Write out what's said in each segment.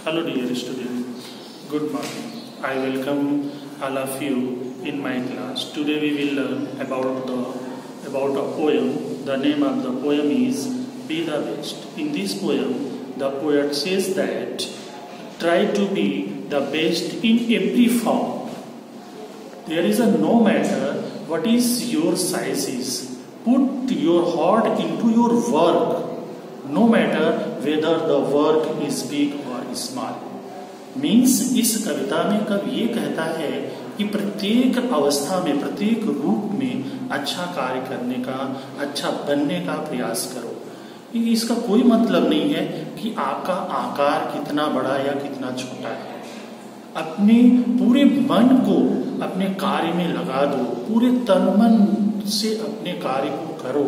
Hello dear students, good morning. I welcome all of you in my class. Today we will learn about a poem. The name of the poem is Be the Best. In this poem, the poet says that try to be the best in every form. There is a no matter what is your size is. Put your heart into your work. No matter whether the work is big or small. Means इस कविता में कवि ये कहता है कि प्रत्येक अवस्था में, प्रत्येक रूप में अच्छा कार्य करने का, अच्छा बनने का प्रयास करो। इसका कोई मतलब नहीं है कि आपका आकार कितना बड़ा या कितना छोटा है। अपने पूरे मन को अपने कार्य में लगा दो, पूरे तन मन से अपने कार्य को करो।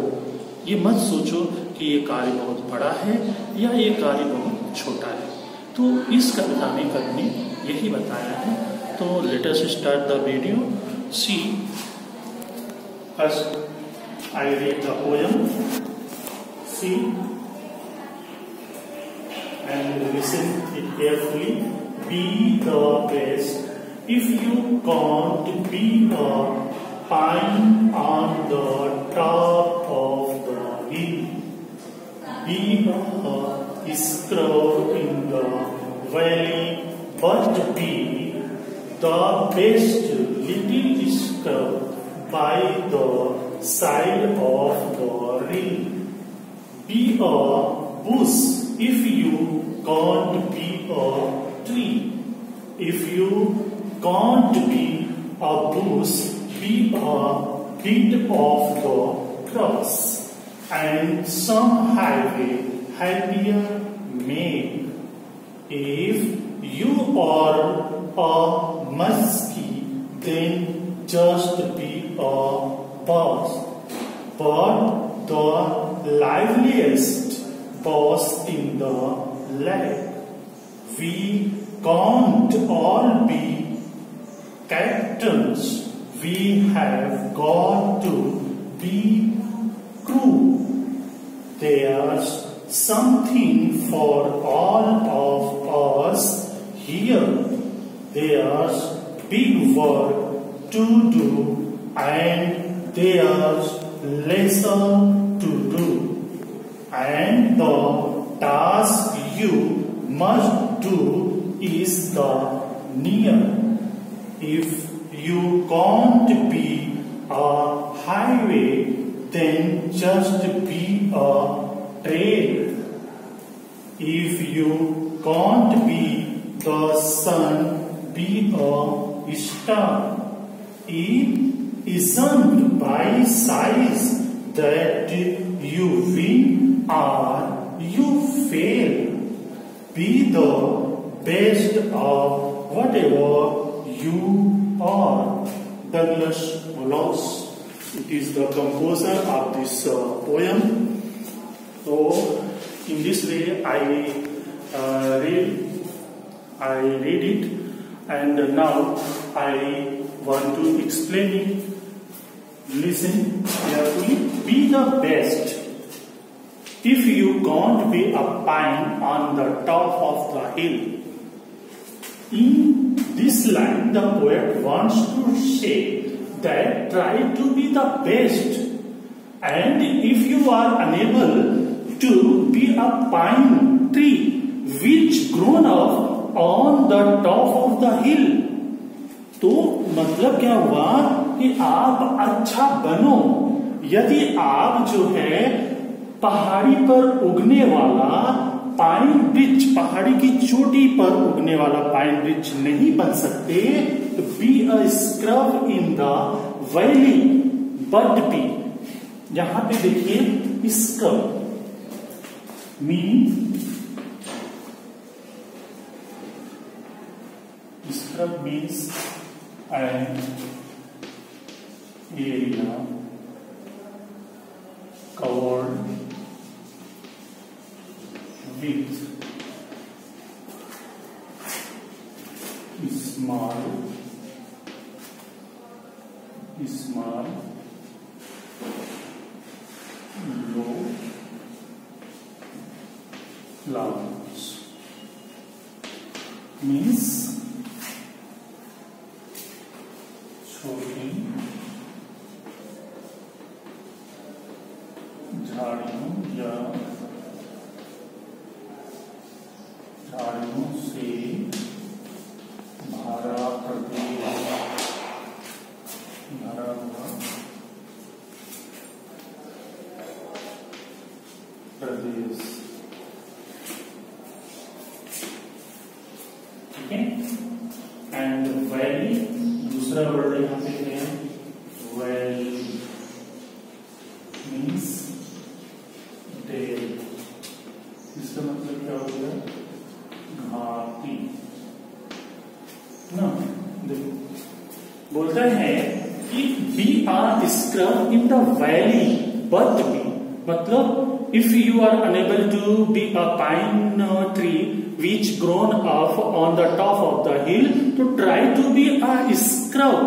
ये मत सोचो कि ये कार्य बहुत बड़ा है या ये कार्य बहुत छोटा है। तो इस कविता में कवि ने यही बताया है। तो let us start the video. See first I read the poem, see and listen it carefully. Be the best if you can't be a pine on the top of the hill, be a scrub in the valley, but be the best little scrub by the side of the rill. Be a bush if you can't be a tree. If you can't be a bush, be a bit of the grass, and some highway happier make. If you are a muskie, then just be a boss. But the liveliest boss in the land. We can't all be captains. We have got to be crew. There's something for all of us here. There's big work to do and there's lesson to do. And the task you must do is the near. If you can't be a highway, then just be a trail. If you can't be the sun, be a star. It isn't by size that you win or you fail. Be the best of whatever you are. Douglas Wallace. It is the composer of this poem. So, in this way, I read it, and now I want to explain it. Listen carefully. Be the best. If you can't be a pine on the top of the hill. In this line, the poet wants to say that try to be the best, and if you are unable to be a pine tree which grown up on the top of the hill, तो मतलब क्या हुआ कि आप अच्छा बनो। यदि आप जो है पहाड़ी पर उगने वाला पाइन वृक्ष, पहाड़ी की चोटी पर उगने वाला पाइन वृक्ष नहीं बन सकते, तो be a scrub in the valley, but be, यहां पे देखिए scrub mean, scrub means an area covered with small low flowers. Means छोटी झाड़ियों या झाड़ियों से भरा प्रदेश। ठीक है। एंड वैली, दूसरा वर्ड यहाँ पे है वैली, मीन्स डेल। इसका मतलब क्या हो गया? घाटी ना। देखो बोलता है कि we are scrub in the valley but be, मतलब if you are unable to be a pine tree which grown up on the top of the hill, to try to be a scrub,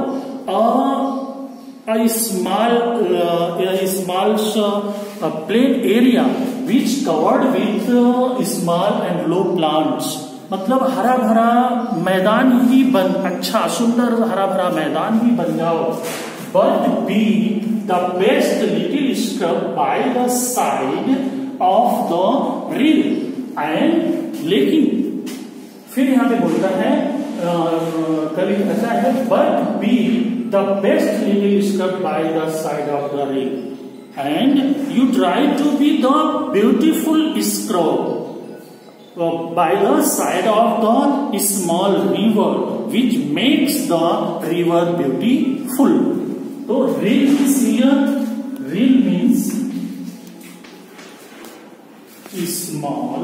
a small plain area which covered with small and low plants, मतलब हरा भरा मैदान ही बन, अच्छा सुंदर हरा भरा मैदान ही बन जाओ। But be the best little scrub by the side of the rill, and लेकिन फिर यहाँ पे बोलता है कवि कहता है but be the best little scrub by the side of the rill, and you try to be the beautiful scrub by the side of the small river which makes the river beautiful. तो rill means here, rill means small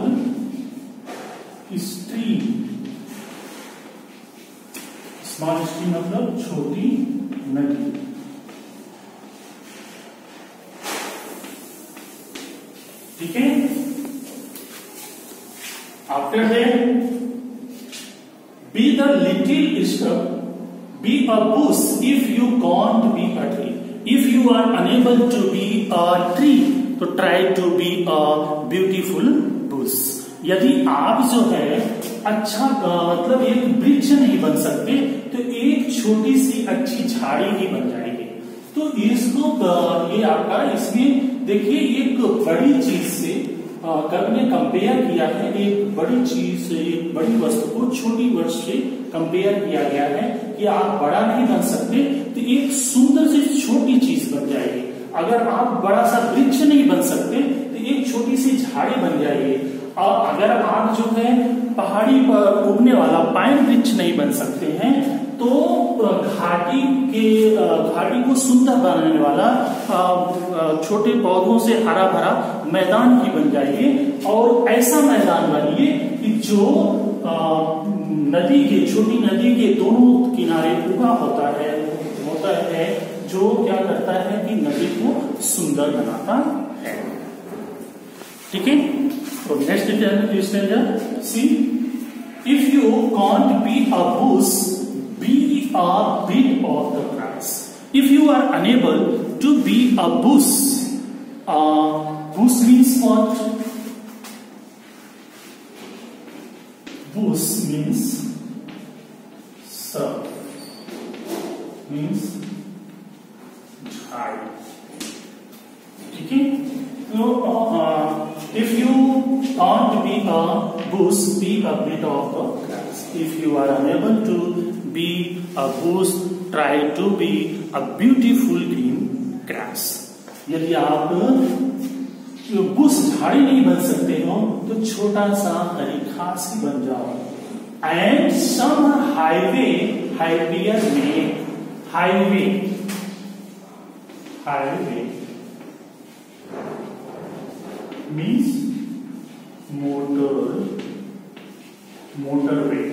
stream. Small stream मतलब छोटी नदी। ठीक है। After that be the little scrub, be a bush if you can't be a tree. If you are unable to be a tree, तो try to be a beautiful bush. यदि आप जो है अच्छा मतलब एक वृक्ष नहीं बन सकते तो एक छोटी सी अच्छी झाड़ी ही बन जाएगी। तो इसको ये आपका इसमें देखिए एक बड़ी चीज से कवि ने कंपेयर किया है, एक बड़ी चीज से, एक बड़ी वस्तु को छोटी वस्तु से कंपेयर किया गया है कि आप बड़ा नहीं बन सकते तो एक सुंदर सी छोटी चीज बन जाएगी। अगर आप बड़ा सा वृक्ष नहीं बन सकते तो एक छोटी सी झाड़ी बन जाएगी। और अगर आप जो है पहाड़ी पर उगने वाला पाइन वृक्ष नहीं बन सकते हैं तो घाटी को सुंदर बनाने वाला छोटे पौधों से हरा भरा मैदान ही बन जाइए। और ऐसा मैदान बनिए कि जो नदी के, छोटी नदी के दोनों किनारे उगा होता है जो क्या करता है कि नदी को सुंदर बनाता है। ठीक है। तो next standard see, if you can't be a bush, be a bit of the grass. If you are unable to be a bush, bush means what? Bush means shrub, means झाड़। ठीक है। तो if you can't be a bush, be a bit of the grass. If you are unable to be a bush, try to be a beautiful green grass. यदि आप Bush झाड़ी नहीं बन सकते हो तो छोटा सा हरी घास ही बन जाओ। And some highway means motorway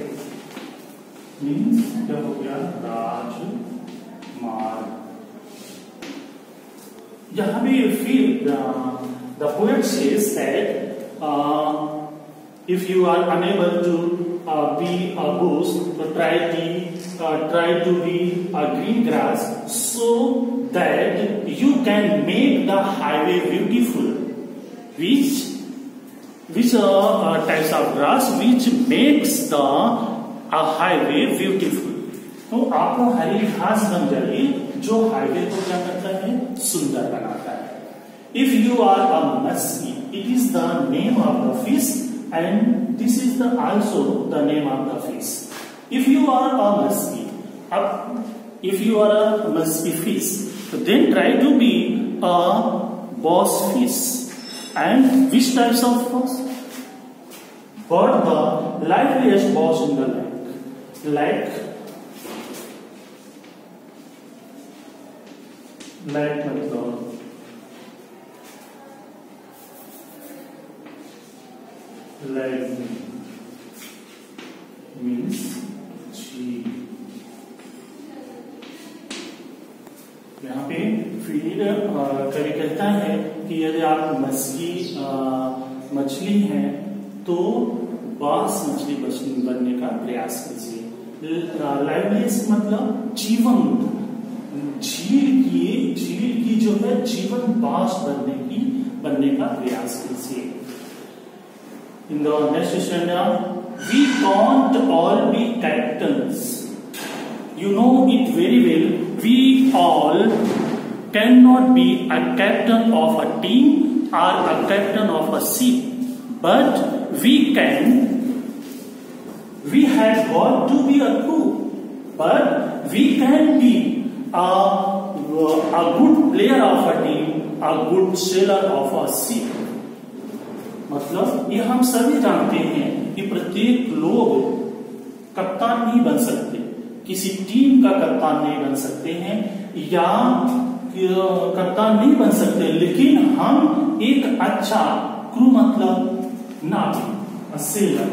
means क्या हो गया? राजमार्ग। यहाँ भी फिर the poet says that if you are unable to be a bush, so try to be a green grass so that you can make the highway beautiful. Which types of grass which makes the a highway beautiful. तो आप हरी घास बन जाइए जो highway को क्या करता है, सुंदर बनाता है। इफ यू आर अ मछली, it is the name of the fish and this is the also the name of the fish. If you are a मछली, अब if you are a musky fish, then try to be a boss fish. And which types of boss? What the liveliest boss in the lake? Like मतलब like means यहाँ पे फिर कवि कहता है कि यदि आप मछली हैं तो बास मछली बनने का प्रयास कीजिए। लाइवलीनेस मतलब जीवन, झील की जो है जीवन बास बनने का प्रयास कीजिए। In the next standard, we can't all be captains, you know it very well, we all cannot be a captain of a team or a captain of a ship, but we have got to be a crew, but we can be a good player of a team, a good sailor of a ship। मतलब ये हम सभी जानते हैं कि प्रत्येक लोग कप्तान नहीं बन सकते, किसी टीम का कप्तान नहीं बन सकते हैं या कप्तान नहीं बन सकते, लेकिन हम एक अच्छा क्रू मतलब नाविक, सेलर।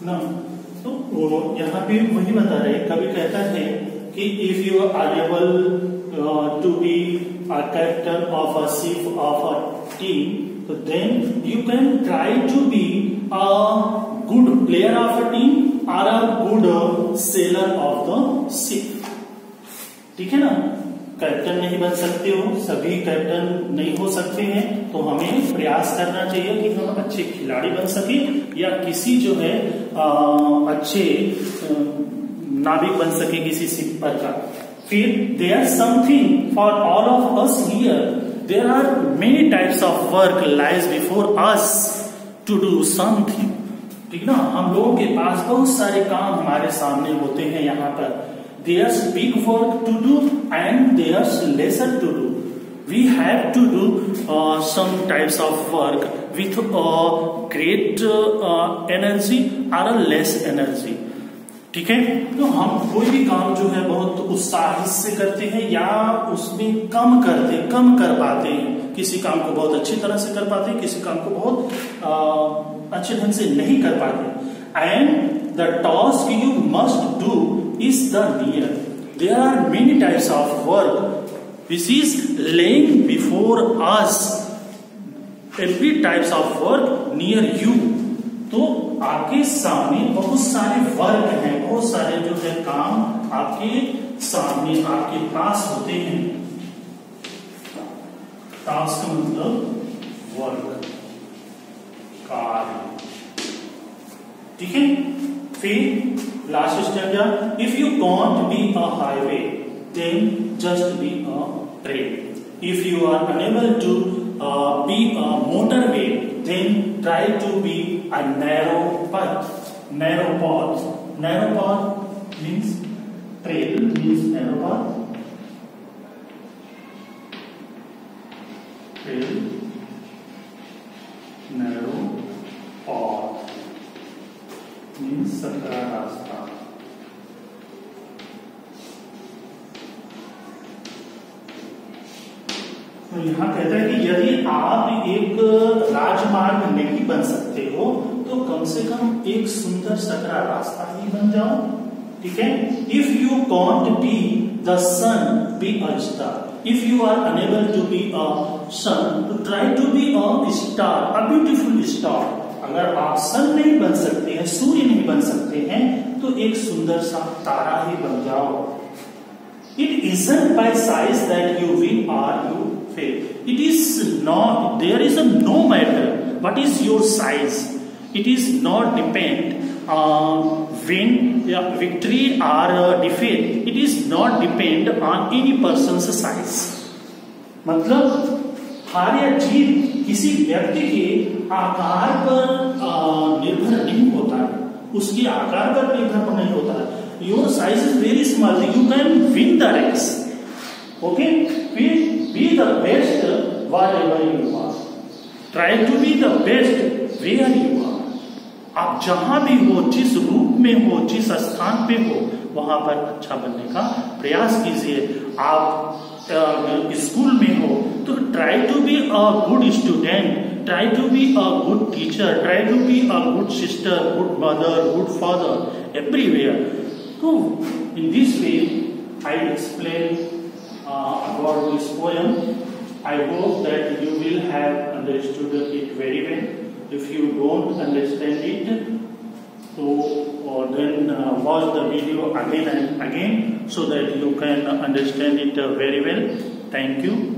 ना तो यहाँ पे वही बता रहे, कभी कहता है कि if you are able to be a captain of a ship of a team, तो then you can try to be a good player of a team और a good sailor of the ship. ठीक है ना, captain नहीं बन सकते हो, सभी कैप्टन नहीं हो सकते हैं, तो हमें प्रयास करना चाहिए कि हम अच्छे खिलाड़ी बन सके या किसी जो है अच्छे नाविक बन सके किसी शिप पर का। फिर there something for all of us here, there are many types of work lies before us to do something. ठीक ना, हम लोगों के पास बहुत सारे काम हमारे सामने होते हैं यहाँ पर। There's big work to do and there's lesser to do. We have to do some types of work with great energy or less energy. ठीक है, तो हम कोई भी काम जो है बहुत उत्साह से करते हैं या उसमें कम कर पाते हैं। किसी काम को बहुत अच्छी तरह से कर पाते हैं, किसी काम को बहुत अच्छे ढंग से नहीं कर पाते। And the task you must do is the near. There are many types of work which is laying before us. Every types of work near you. तो आपके सामने बहुत सारे वर्क हैं, बहुत सारे जो है काम आपके सामने आपके पास होते हैं। टास्क मतलब वर्क, कार्य। ठीक है, फिर last standard, if you can't be a highway then just be a train. If you are unable to be a motorway then try to be a narrow path. Narrow path means train means narrow path. Train सकरा रास्ता। तो यहाँ कहता है कि यदि आप एक राजमार्ग नहीं बन सकते हो तो कम से कम एक सुंदर सकरा रास्ता ही बन जाओ। ठीक है, if you can't be the sun be a star. If you are unable to be a sun तो try to be a star, a beautiful star. अगर आप सन नहीं बन सकते हैं, सूर्य नहीं बन सकते हैं, तो एक सुंदर सा तारा ही बन जाओ। It isn't by size that you win or you fail. It is not, there is a no matter what is your size. It is not depend win, victory or defeat. It is not depend on any person's size. मतलब हार या जीत किसी व्यक्ति के आकार पर निर्भर नहीं होता है, उसके आकार पर निर्भर नहीं होता है। Your size is very small, you can win the race. Okay, be the best whatever you are. Try to be the best where you are. आप जहां भी हो, जिस रूप में हो, जिस स्थान पे हो, वहां पर अच्छा बनने का प्रयास कीजिए। आप स्कूल में हो तो try to be a good student, try to be a good teacher, try to be a good sister, good mother, good father, everywhere. So, in this way, I explain about this poem. I hope that you will have understood it very well. If you don't understand it, so then watch the video again and again so that you can understand it very well. Thank you.